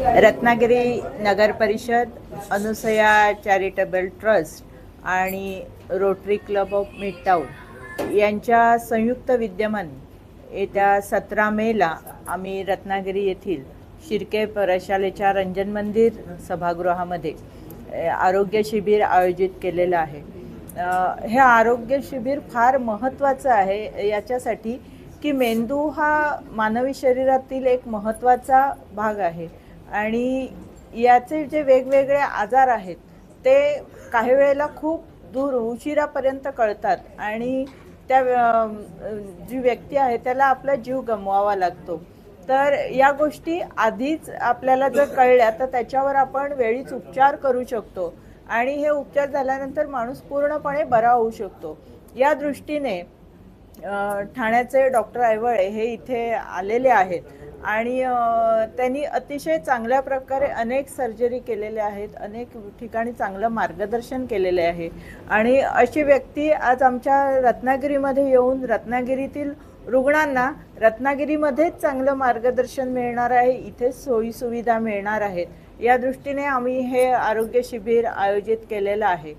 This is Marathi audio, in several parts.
रत्नागिरी नगर परिषद, अनुसया चॅरिटेबल ट्रस्ट आणि रोटरी क्लब ऑफ मिडटाऊन यांच्या संयुक्त विद्यमाने येत्या 17 मेला आम्ही रत्नागिरी येथील शिर्के प्रशालेच्या रंजन मंदिर सभागृहामध्ये आरोग्य शिबिर आयोजित केलेलं आहे। हे आरोग्य शिबिर फार महत्त्वाचं आहे याच्यासाठी की मेंदू हा मानवी शरीरातील एक महत्त्वाचा भाग आहे आणि याचे जे वेगवेगळे आजार आहेत ते काही वेळेला खूप दूर उशिरापर्यंत कळतात आणि त्या जी व्यक्ती आहे त्याला आपला जीव गमवावा लागतो। तर या गोष्टी आधीच आपल्याला जर कळल्या तर त्याच्यावर आपण वेळीच उपचार करू शकतो आणि हे उपचार झाल्यानंतर माणूस पूर्णपणे बरा होऊ शकतो। या दृष्टीने ठाण्याचे डॉक्टर ऐवळे हे इथे आलेले आहेत आणि त्यांनी अतिशय चांगल्या प्रकारे अनेक सर्जरी केलेल्या आहेत, अनेक ठिकाणी चांगलं मार्गदर्शन केलेले आहे आणि अशी व्यक्ती आज आमच्या रत्नागिरीमध्ये येऊन रत्नागिरीतील रुग्णांना रत्नागिरीमध्येच चांगलं मार्गदर्शन मिळणार आहे, इथे सोयीसुविधा मिळणार आहेत। या दृष्टीने आम्ही हे आरोग्य शिबिर आयोजित केलेलं आहे।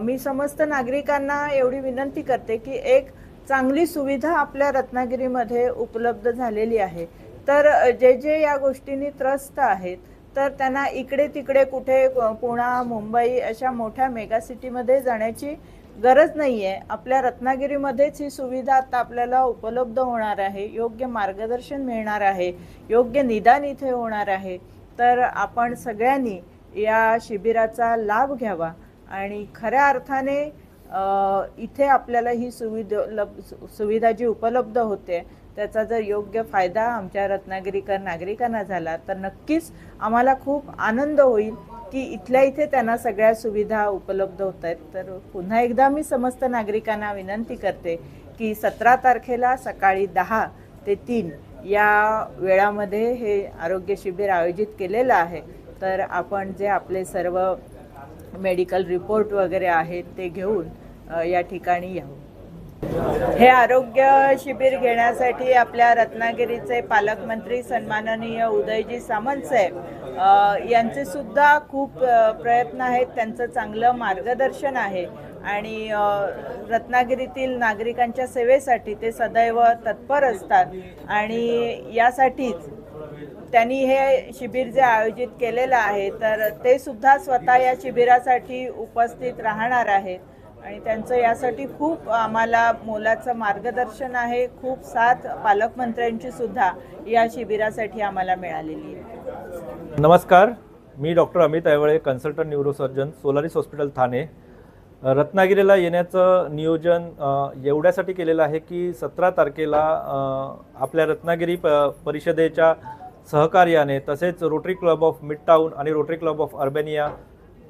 मी समस्त नागरिकांना एवढी विनंती करते की एक चांगली सुविधा आपल्या रत्नागिरीमध्ये उपलब्ध झालेली आहे, तर जे जे या गोष्टींनी त्रस्त आहेत तर त्यांना इकडे तिकडे कुठे पुणे, मुंबई अशा मोठ्या मेगा सिटीमध्ये जाण्याची गरज नाही आहे। आपल्या रत्नागिरीमध्येच ही सुविधा आता आपल्याला उपलब्ध होणार आहे, योग्य मार्गदर्शन मिळणार आहे, योग्य निदान इथे होणार आहे। तर आपण सगळ्यांनी या शिबिराचा लाभ घ्यावा आणि खऱ्या अर्थाने इथे आपल्याला ही सुविधा जी उपलब्ध होते त्याचा जर योग्य फायदा आमच्या रत्नागिरीकर नागरिकांना झाला तर नक्कीच आम्हाला खूप आनंद होईल की इथल्या इथे त्यांना सगळ्या सुविधा उपलब्ध होत आहेत। तर पुन्हा एकदा मी समस्त नागरिकांना विनंती करते की 17 तारखेला सकाळी 10 ते 3 या वेळामध्ये हे आरोग्य शिबिर आयोजित केलेलं आहे। तर आपण जे आपले सर्व मेडिकल रिपोर्ट वगैरे आहेत ते घेऊन या ठिकाणी यावं। हे आरोग्य शिबिर घेण्यासाठी आपल्या रत्नागिरीचे पालकमंत्री सन्माननीय उदयजी सामंत साहेब यांचे सुद्धा खूप प्रयत्न आहेत, त्यांचं चांगलं मार्गदर्शन आहे आणि रत्नागिरीतील नागरिकांच्या सेवेसाठी ते सदैव तत्पर असतात आणि यासाठीच त्यांनी हे शिबिर जे आयोजित केलेलं आहे तर ते सुद्धा स्वतः या शिबिरासाठी उपस्थित राहणार आहेत आणि त्यांचं यासाठी खूप आम्हाला मोलाचं मार्गदर्शन आहे। खूप साथ पालकमंत्र्यांची सुद्धा या शिबिरासाठी आम्हाला मिळालेली आहे। नमस्कार, मी doctor Amit Aiwale, consultant neurosurgeon, Solaris hospital Thane. रत्नागिरीला येण्याचं नियोजन एवढ्यासाठी केलेलं आहे की 17 तारखेला आपल्या रत्नागिरी परिषदेच्या सहकार्याने तसेच रोटरी क्लब ऑफ मिडटाऊन आणि rotary club of Urbania,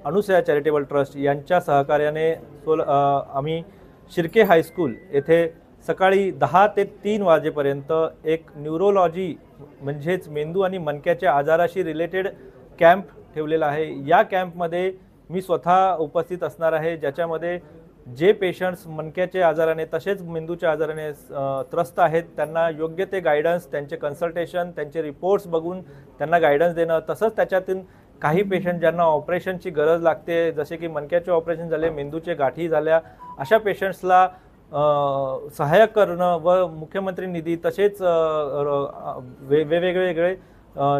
Anusaya charitable trust यांच्या सहकार्याने आम्ही शिर्के हायस्कूल येथे सकाळी 10 ते 3 वाजेपर्यंत एक न्यूरोलॉजी म्हणजेच मेंदू आणि मणक्याच्या आजाराशी रिलेटेड कॅम्प ठेवलेला आहे। या कॅम्पमध्ये मी स्वतः उपस्थित असणार आहे, ज्याच्यामध्ये जे पेशंट्स मणक्याच्या आजाराने तसेच मेंदूच्या आजाराने त्रस्त आहेत त्यांना योग्य ते गायडन्स, त्यांचे कन्सल्टेशन, त्यांचे रिपोर्ट्स बघून त्यांना गायडन्स देणं, तसंच त्याच्यातून काही पेशंट ज्यांना ऑपरेशनची गरज लागते, जसे की मणक्याचे ऑपरेशन झाले, मेंदूचे गाठी झाल्या, अशा पेशंट्सला सहाय्य करणं व मुख्यमंत्री निधी तसेच वेगवेगळे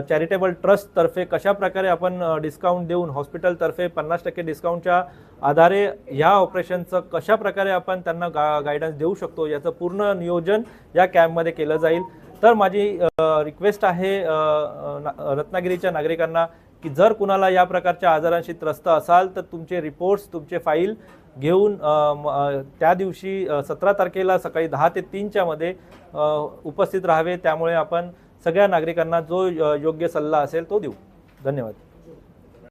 चॅरिटेबल ट्रस्टतर्फे कशा प्रकारे आपण डिस्काउंट देऊन हॉस्पिटलतर्फे 50% डिस्काउंटच्या आधारे ह्या ऑपरेशनचं कशा प्रकारे आपण त्यांना गायडन्स देऊ शकतो याचं पूर्ण नियोजन या कॅम्पमध्ये केलं जाईल। तर माझी रिक्वेस्ट आहे रत्नागिरीच्या नागरिकांना की जर कुणाला या प्रकारच्या आजारांशी त्रस्त असाल तर तुमचे रिपोर्ट्स, तुमचे फाईल घेऊन त्या दिवशी 17 तारखेला सकाळी 10 ते 3च्या मध्ये उपस्थित राहावे। त्यामुळे आपण सगळ्या नागरिकांना जो योग्य सल्ला असेल तो देऊ। धन्यवाद।